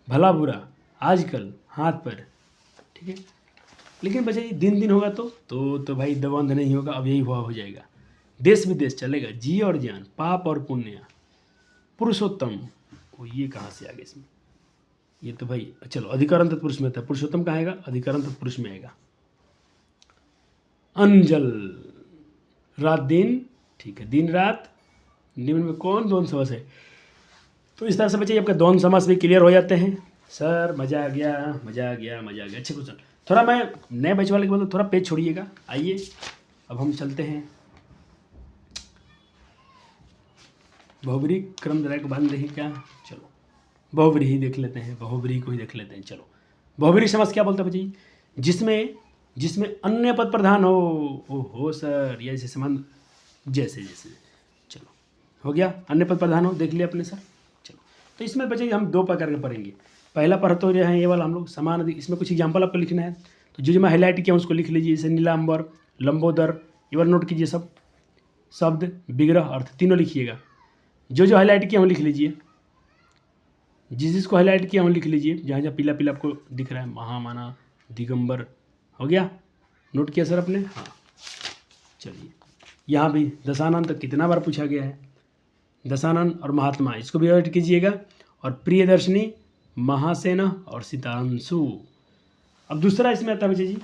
भला बुरा, आजकल, हाथ पर, ठीक है। लेकिन बच्चा ये दिन दिन होगा तो भाई द्वंद्व नहीं होगा, अब यही हुआ हो जाएगा। देश विदेश चलेगा। जी और जान, पाप और पुण्य, पुरुषोत्तम, वो ये कहाँ से आ गया इसमें? ये तो भाई चलो अधिकरण तत्पुरुष में था, पुरुषोत्तम कहाँ आएगा, अधिकरण तत्पुरुष में आएगा। अंजल, रात दिन, ठीक है, दिन रात, निम्न में कौन द्वंद्व समास है। तो इस तरह से बच्चे आपके द्वंद्व समास भी क्लियर हो जाते हैं। सर मज़ा आ गया, मज़ा आ गया, मज़ा आ गया। अच्छे क्वेश्चन। थोड़ा मैं नए बैच वाले के मतलब थोड़ा पेज छोड़िएगा। आइए अब हम चलते हैं बहुब्रीही क्रमधारय को बांध दें क्या, चलो बहुब्रीही देख लेते हैं, बहुब्रीही को ही देख लेते हैं। चलो बहुब्रीही समास क्या बोलता है बच्चे, जिसमें अन्य पद प्रधान हो सर, या जैसे समान, जैसे जैसे, चलो हो गया, अन्य पद प्रधान हो, देख लिया अपने सर। चलो तो इसमें बच्चे हम दो प्रकार के पढ़ेंगे। पहला पढ़ तो है ये वाला हम लोग समान अधिक, इसमें कुछ एग्जाम्पल आपको लिखना है, तो जो मैं हाईलाइट किया उसको लिख लीजिए, जैसे नीलांबर, लंबोदर, ये वाला नोट कीजिए, सब शब्द विग्रह अर्थ तीनों लिखिएगा। जो हाईलाइट किया हूँ लिख लीजिए, जिसको हाईलाइट किया हूँ लिख लीजिए, जहाँ जहाँ पीला पीला आपको दिख रहा है, महामाना, दिगंबर, हो गया, नोट किया सर आपने। हाँ चलिए, यहाँ भी दशानंद कितना बार पूछा गया है, दशानंद और महात्मा, इसको भी ऐड कीजिएगा, और प्रियदर्शनी, महासेना और सीतांशु। अब दूसरा इसमें आता है बच्चे जी,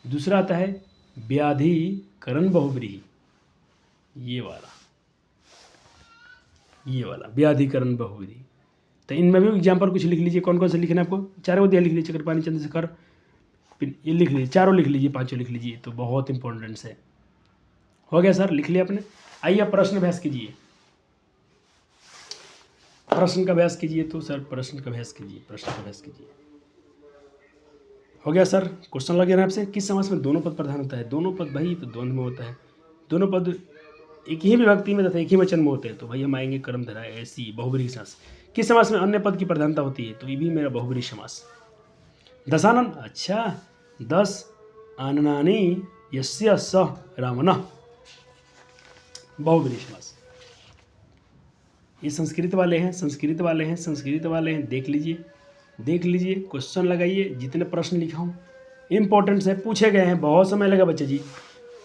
दूसरा आता है व्याधिकरण बहुब्रीही, ये वाला व्याधिकरण बहुब्रीही। तो इनमें भी एग्जाम्पल कुछ लिख लीजिए, कौन कौन से लिखना है आपको, चारों दिया लिख लीजिए, चक्रपाणी, चंद्रशेखर, ये लिख लीजिए, चारों लिख लीजिए, पांचों लिख लीजिए, तो बहुत इंपॉर्टेंट है। हो गया सर, लिख लिया आपने। आइए अब प्रश्न अभ्यास कीजिए, प्रश्न का अभ्यास कीजिए, तो सर प्रश्न का अभ्यास कीजिए। हो गया सर, क्वेश्चन लगे ना आपसे, किस समास में दोनों पद प्रधान होता है, दोनों पद भाई तो द्वंद्व में होता है, दोनों पद एक ही विभक्ति में तथा एक ही वचन में होते हैं, तो भाई हम आएंगे क्रमधारय ऐसी बहुब्रीही समास। किस समास में अन्य पद की प्रधानता होती है, तो ये भी मेरा बहुब्रीही समास। दशानन, अच्छा, 10 आननानि यस्य स रावणः, बहुब्रीही समास। ये संस्कृत वाले हैं, देख लीजिए, क्वेश्चन लगाइए, जितने प्रश्न लिखा हूँ इंपॉर्टेंट है, पूछे गए हैं, बहुत समय लगा बच्चे जी,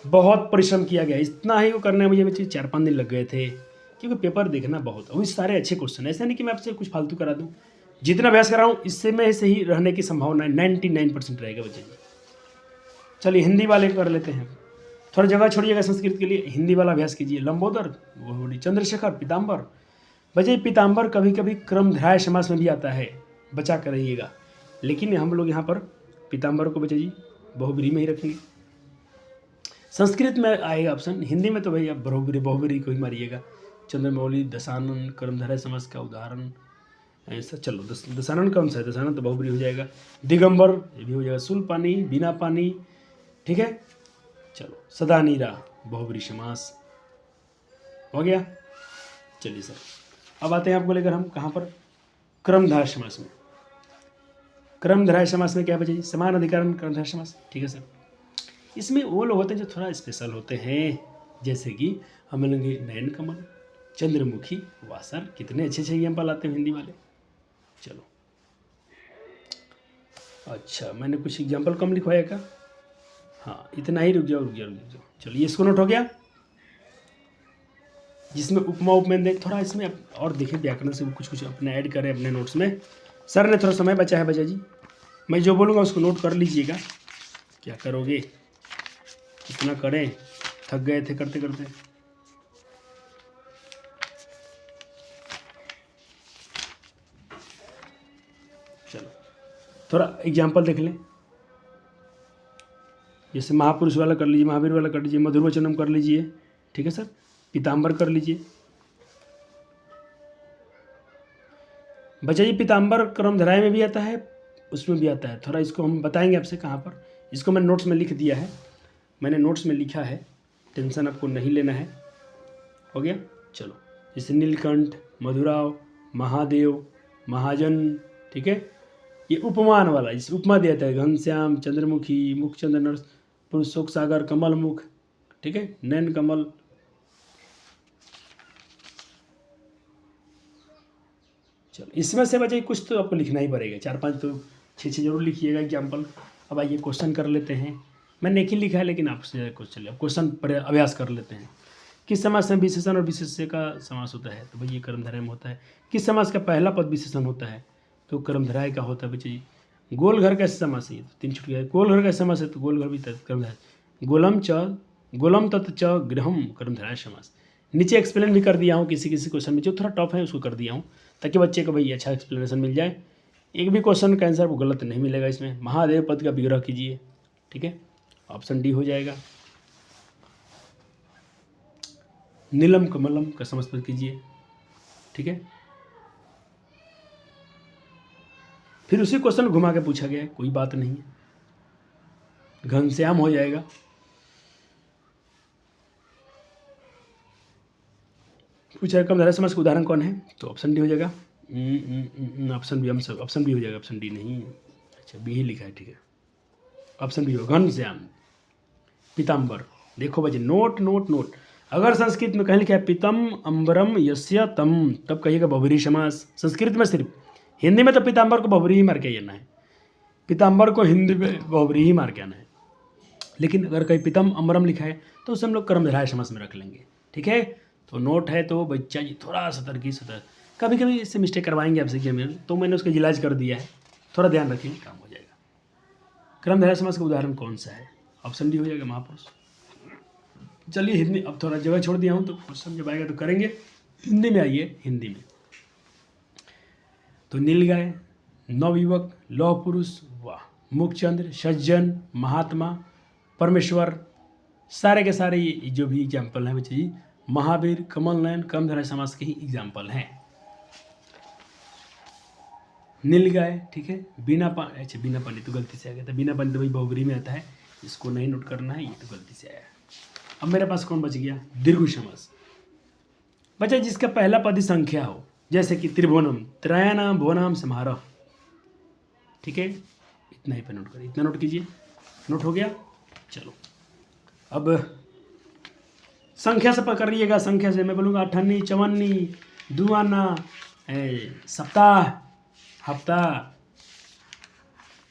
बहुत परिश्रम किया गया, इतना ही वो करने में मुझे बच्चे 4-5 दिन लग गए थे, क्योंकि पेपर देखना बहुत, अभी सारे अच्छे क्वेश्चन, ऐसा नहीं कि मैं आपसे कुछ फालतू करा दूँ, जितना अभ्यास करा हूँ इससे में सही रहने की संभावना 99% रहेगा बच्चे जी। चलिए हिंदी वाले कर लेते हैं, थोड़ा जगह छोड़िएगा संस्कृत के लिए, हिंदी वाला अभ्यास कीजिए। लंबोदर, चंद्रशेखर, पीताम्बर, बच्चे पीताम्बर कभी कभी क्रमधारय समास में भी आता है, बचा कर रहिएगा, लेकिन हम लोग यहाँ पर पीताम्बर को बच्चे जी बहुब्रीही में ही रखेंगे। संस्कृत में आएगा ऑप्शन, हिंदी में तो भाई आप बहुब्रीही को ही मारिएगा। चंद्रमौली, दशानन, कर्मधारय समास का उदाहरण ऐसा, चलो दशानन कौन सा है, दशानन तो बहुब्रीही हो जाएगा। दिगंबर ये भी हो जाएगा, सुलपानी, बिना पानी, ठीक है। चलो सदानीरा बहुब्रीही समास हो गया। चलिए सर, अब आते हैं आपको लेकर हम कहाँ पर, क्रमधारय समास में। क्रमधारय समास में क्या बचे जी, समान अधिकरण क्रमधारय समास, ठीक है सर। इसमें वो लोग होते हैं जो थोड़ा स्पेशल होते हैं, जैसे कि हम लेंगे नयन कमल, चंद्रमुखी, वासर, कितने अच्छे एग्जाम्पल आते हैं हिंदी वाले। चलो अच्छा, मैंने कुछ एग्जाम्पल कम लिखवाया क्या, हाँ इतना ही, रुक जाओ। चलिए इसको नोट हो गया, जिसमें उपमा उपमेय देख, थोड़ा इसमें और देखें व्याकरण से कुछ अपने ऐड करें अपने नोट्स में। सर ने थोड़ा समय बचा है बच्चा जी, मैं जो बोलूँगा उसको नोट कर लीजिएगा। क्या करोगे, कितना करें, थक गए थे करते करते। चलो थोड़ा एग्जाम्पल देख लें, जैसे महापुरुष वाला कर लीजिए, महावीर वाला कर लीजिए, मधुरवचनम कर लीजिए, ठीक है सर, पीताम्बर कर लीजिए। बच्चा जी पीताम्बर क्रमधारय में भी आता है, उसमें भी आता है, थोड़ा इसको हम बताएंगे आपसे कहाँ पर, इसको मैंने नोट्स में लिख दिया है, मैंने नोट्स में लिखा है, टेंशन आपको नहीं लेना है। हो गया, चलो जैसे नीलकंठ, मधुराव, महादेव, महाजन, ठीक है, ये उपमान वाला, इस उपमा दिया था, घनश्याम, चंद्रमुखी, मुखचंद्र नर, पुरुषोक सागर, कमल मुख, ठीक है, नैन कमल। चलो इसमें से बचे कुछ तो आपको लिखना ही पड़ेगा, 4-5 तो 6 जरूर लिखिएगा एग्जाम्पल। अब आइए क्वेश्चन कर लेते हैं, मैंने एक ही लिखा है लेकिन आपसे क्वेश्चन क्वेश्चन पर अभ्यास कर लेते हैं। किस समास में विशेषण और विशेष्य का समास होता है, तो भाई ये कर्मधारय में होता है। किस समास का पहला पद विशेषण होता है, तो कर्मधारय का होता है बच्चे जी। गोल घर कैसे समास है? तो 3 छूट गया। गोल घर कैसे समास है? तो गोल घर भी कर्मधारय। गोलम तत् च गृहम कर्मधारय समास। नीचे एक्सप्लेन भी कर दिया हूँ किसी किसी क्वेश्चन में, जो थोड़ा टफ है उसको कर दिया हूँ ताकि बच्चे को भाई अच्छा एक्सप्लेनेशन मिल जाए। एक भी क्वेश्चन का आंसर वो गलत नहीं मिलेगा इसमें। महादेव पद का विग्रह कीजिए, ठीक है, ऑप्शन डी हो जाएगा। नीलम कमलम का समझ कीजिए, ठीक है। फिर उसी क्वेश्चन घुमा के पूछा गया है, कोई बात नहीं है। घनश्याम हो जाएगा। पूछा कर्मधारय समास का उदाहरण कौन है? तो ऑप्शन डी हो जाएगा। ऑप्शन बी, ऑप्शन बी हो जाएगा, ऑप्शन डी नहीं, अच्छा बी ही लिखा है, ठीक है, ऑप्शन बी हो। घनश्याम, पीताम्बर। देखो बच्चे, नोट नोट नोट। अगर संस्कृत में कहीं लिखा है पीतम अंबरम यस्य तम, तब कहिएगा बहुब्रीहि समास। संस्कृत में सिर्फ, हिंदी में तो पीताम्बर को बहुब्रीहि मार के आना है, पीताम्बर को हिंदी में बहुब्रीहि मार के आना है। लेकिन अगर कहीं पीतम अंबरम लिखा है तो उसे हम लोग कर्मधारय समास में रख लेंगे, ठीक है। तो नोट है तो बच्चा जी थोड़ा सतर्क, कभी कभी इससे मिस्टेक करवाएंगे आपसे कि मेरे, तो मैंने उसका इलाज कर दिया है, थोड़ा ध्यान रखेंगे, काम हो जाएगा। कर्मधारय समास का उदाहरण कौन सा है? ऑप्शन डी हो जाएगा, महापुरुष। चलिए हिंदी, अब थोड़ा जगह छोड़ दिया हूँ तो क्वेश्चन जब आएगा तो करेंगे। हिंदी में आइए, हिंदी में तो नीलगाय, नवयुवक, लौह पुरुष, वाह, मुखचंद्र, सज्जन, महात्मा, परमेश्वर, सारे के सारे ये जो भी एग्जाम्पल हैं बच्चे जी, महावीर, कमल नयन, कर्मधारय समास के ही एग्जाम्पल हैं। नीलगाय, ठीक है। अच्छा बिना पानी तो गलती से आ गया था, बिना पानी तो भाई बहुब्रीहि में आता है, इसको नहीं नोट करना है, ये तो गलती से आया। अब मेरे पास कौन बच गया? दीर्घ समास। बच्चा जिसका पहला पद संख्या हो, जैसे कि त्रिभुवनम, त्रयाणाम भुवनाम समारोह, ठीक है, इतना ही पे नोट करिए, इतना नोट कीजिए। नोट हो गया? चलो अब संख्या से पकड़िएगा, संख्या से मैं बोलूँगा अठन्नी, चवन्नी, दुआना, सप्ताह, हफ्ता,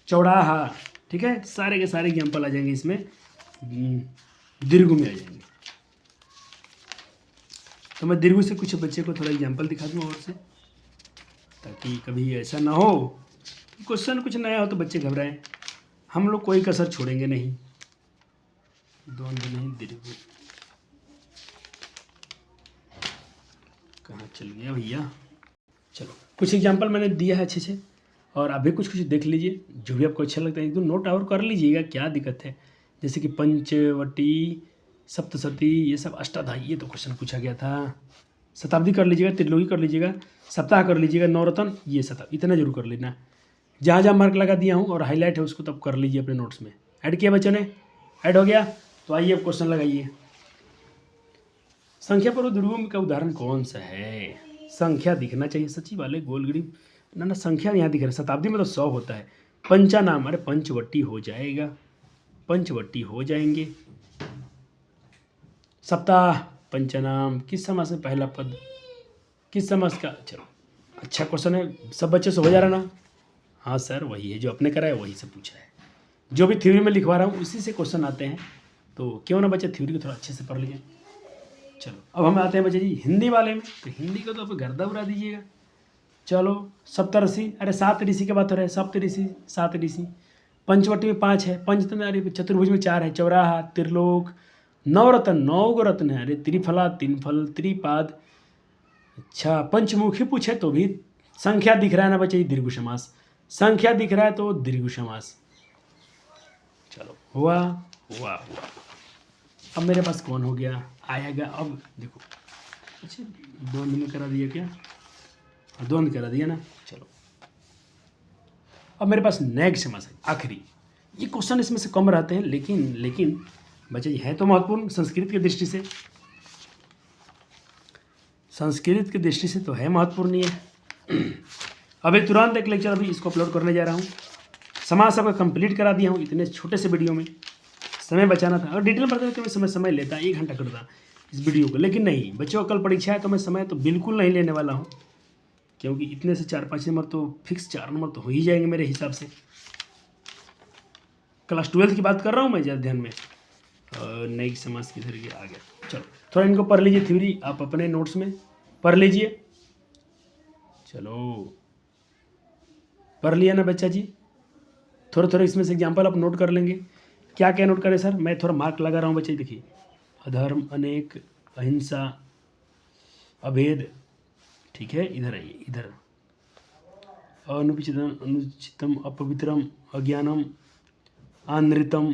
चौराहा, ठीक है, सारे के सारे एग्जाम्पल आ जाएंगे इसमें, दीर्घ में आ जाएंगे। तो मैं दीर्घ से कुछ बच्चे को थोड़ा एग्जाम्पल दिखा दूँ और से, ताकि कभी ऐसा ना हो क्वेश्चन कुछ नया हो तो बच्चे घबराएं। हम लोग कोई कसर छोड़ेंगे नहीं, द्वंद नहीं, दीर्घ। कहाँ चल गया भैया? चलो कुछ एग्जाम्पल मैंने दिया है अच्छे से, और अभी कुछ कुछ देख लीजिए, जो भी आपको अच्छा लगता है एकदम नोट और कर लीजिएगा, क्या दिक्कत है। जैसे कि पंचवटी, सप्तशती, ये सब अष्टाध्यायी, ये तो क्वेश्चन पूछा गया था। शताब्दी कर लीजिएगा, त्रिलोकी कर लीजिएगा, सप्ताह कर लीजिएगा, नवरत्न, ये शताब्दी, इतना जरूर कर लेना। जहाँ जहाँ मार्क लगा दिया हूँ और हाईलाइट है उसको तब कर लीजिए अपने नोट्स में। ऐड किया बच्चों ने? ऐड हो गया? तो आइए अब क्वेश्चन लगाइए। संख्या पर ध्रुवम का उदाहरण कौन सा है? संख्या दिखना चाहिए, सच्ची वाले गोलगिरी ना, संख्या यहाँ दिख रहा है। शताब्दी में तो 100 होता है। पंचानाम, अरे पंचवटी हो जाएगा, पंचवटी हो जाएंगे। सप्ताह, पंचनाम, किस समास में पहला पद, किस समास का? चलो अच्छा क्वेश्चन है, सब बच्चे से हो जा रहा ना? हाँ सर वही है जो आपने करा है, वही से पूछा है। जो भी थ्योरी में लिखवा रहा हूँ उसी से क्वेश्चन आते हैं, तो क्यों ना बच्चे थ्योरी को थोड़ा अच्छे से पढ़ लीजिए। चलो अब हम आते हैं बच्चे जी हिंदी वाले में, तो हिंदी को तो आप गर्दा उड़ा दीजिएगा। चलो सप्तऋषि, अरे 7 ऋषि की बात हो रहा है, सप्तऋषि 7 ऋषि। पंचवटी में 5 है, पंचतंत्र, अरे चतुर्भुज में 4 है, चौराहा, त्रिलोक, नवरत्न 9 गो रत्न है, अरे त्रिफला 3 फल, त्रिपाद। अच्छा पंचमुखी पूछे तो भी संख्या दिख रहा है ना बच्चे, दीर्घ समास, संख्या दिख रहा है तो दीर्घ समास। चलो हुआ हुआ हुआ। अब मेरे पास कौन हो गया आएगा? अब देखो, अच्छा द्वंद में करा दिया क्या? द्वंद करा दिया ना। चलो अब मेरे पास नेक्स्ट समास है आखिरी। ये क्वेश्चन इसमें से कम रहते हैं, लेकिन बच्चे है तो महत्वपूर्ण संस्कृत की दृष्टि से, संस्कृत की दृष्टि से तो है महत्वपूर्ण ही है। अभी तुरंत एक लेक्चर अभी इसको अपलोड करने जा रहा हूँ। समास आपका कंप्लीट करा दिया हूँ इतने छोटे से वीडियो में। समय बचाना था, और डिटेल में बताते तो मैं समय लेता 1 घंटा करता इस वीडियो को, लेकिन नहीं, बच्चों को कल परीक्षा है तो मैं समय तो बिल्कुल नहीं लेने वाला हूँ, क्योंकि इतने से 4-5 नंबर तो फिक्स 4 नंबर तो हो ही जाएंगे मेरे हिसाब से। क्लास 12 की बात कर रहा हूँ मैं, ज़्यादा ध्यान में। नई समास किधर गया? आ गया। चलो थोड़ा इनको पढ़ लीजिए, थ्योरी आप अपने नोट्स में पढ़ लीजिए। चलो पढ़ लिया ना बच्चा जी? थोड़ा थोड़ा इसमें से एग्जाम्पल आप नोट कर लेंगे। क्या क्या नोट करें सर? मैं थोड़ा मार्क लगा रहा हूँ बच्चे, देखिए, अधर्म, अनेक, अहिंसा, अभेद, ठीक है, इधर आइए, इधर, अनुचितम, अपवित्रम, अज्ञानम, आनृतम,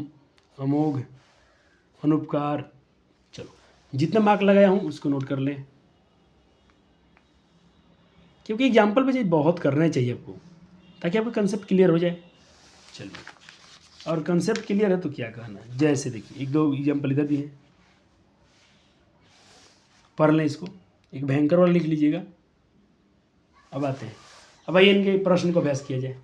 अमोघ, अनुपकार। चलो जितना मार्क लगाया हूँ उसको नोट कर लें, क्योंकि एग्जाम्पल बच्चे बहुत करने चाहिए आपको, ताकि आपका कंसेप्ट क्लियर हो जाए। चलिए, और कंसेप्ट क्लियर है तो क्या कहना है। जैसे देखिए, एक दो एग्जाम्पल इधर भी है, पढ़ लें इसको, एक भयंकर वाला लिख लीजिएगा। अब आते हैं, अब आइए इनके प्रश्न को अभ्यास किया जाए।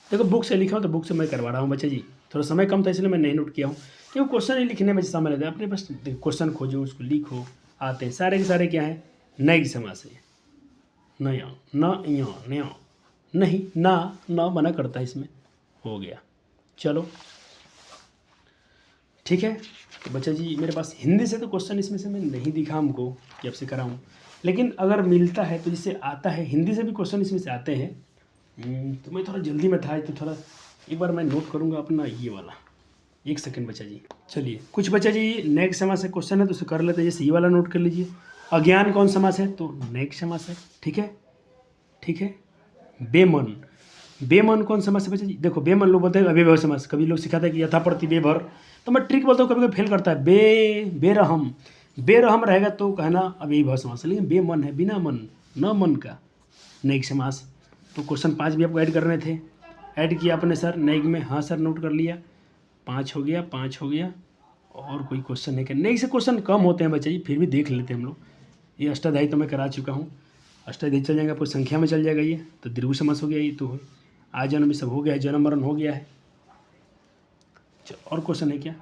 देखो बुक से लिखा हूँ तो बुक से मैं करवा रहा हूँ बच्चे जी, थोड़ा समय कम था इसलिए मैं नहीं नोट किया हूँ, क्योंकि क्वेश्चन ही लिखने में समय लगता है। अपने पास क्वेश्चन खोजो, उसको लिखो, आते हैं सारे के सारे क्या है, नए समास है। नया, न, या, नया, नहीं, ना मना करता है इसमें, हो गया। चलो ठीक है, तो बच्चा जी मेरे पास हिंदी से तो क्वेश्चन इसमें से मैं नहीं दिखा हमको कि आपसे कराऊँ, लेकिन अगर मिलता है तो जिससे आता है हिंदी से भी क्वेश्चन इसमें से आते हैं। तो मैं थोड़ा जल्दी में था तो थोड़ा एक बार मैं नोट करूँगा अपना ये वाला, एक सेकंड बच्चा जी। चलिए, कुछ बच्चा जी नेक्स्ट समास से क्वेश्चन है तो उसे कर लेते हैं। जैसे ये वाला नोट कर लीजिए, अज्ञान कौन समास है? तो नेक्स्ट समास है, ठीक है, ठीक है। बेमन, बेमन कौन समास है बच्चा जी? देखो, बेमन लोग बोलते हैं अव्ययभाव समास, कभी लोग सिखाते हैं कि यथाप्रति बेभर, तो मैं ट्रिक बोलता हूँ, कभी कभी फेल करता है। बेरहम, बेरहम रहेगा तो कहना अव्ययभाव समास है, लेकिन बेमन है, बिना मन, न मन का, नैक समास। तो क्वेश्चन 5 भी आपको ऐड करने थे, ऐड किया आपने सर नैक में? हाँ सर, नोट कर लिया, 5 हो गया, 5 हो गया। और कोई क्वेश्चन है क्या? नैक से क्वेश्चन कम होते हैं बच्चा जी, फिर भी देख लेते हैं हम लोग। ये अष्टाध्यायी तो मैं करा चुका हूँ, अष्टाध्यायी चल जाएगा, आपको संख्या में चल जाएगा। ये तो दीर्घ समास हो गया, ये तो आज जन्म भी सब हो गया है, जन्म मरण हो गया है। चलो, और क्वेश्चन है क्या?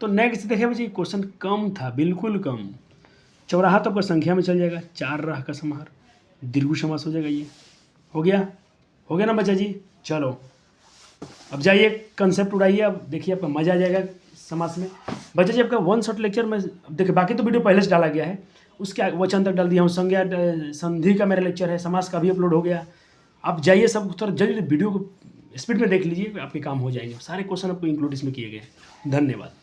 तो नेक्स्ट देखिए बच्चे, क्वेश्चन कम था, बिल्कुल कम। चौराहा तो आपका संख्या में चल जाएगा, 4 राह का समाहार, दीर्घ समास हो जाएगा। ये हो गया, हो गया ना बच्चा जी? चलो अब जाइए, कंसेप्ट उड़ाइए, अब देखिए आपका मजा आ जाएगा समास में। बच्चा जी आपका 1 शॉट लेक्चर में देखिए, बाकी तो वीडियो पहले से डाला गया है, उसके वचन तक डाल दिया हूँ। संज्ञा संधि का मेरा लेक्चर है, समास का भी अपलोड हो गया। आप जाइए, सब थोड़ा जल्दी वीडियो को स्पीड में देख लीजिए, आपके काम हो जाएंगे। सारे क्वेश्चन आपको इंक्लूड इसमें किए गए हैं। धन्यवाद।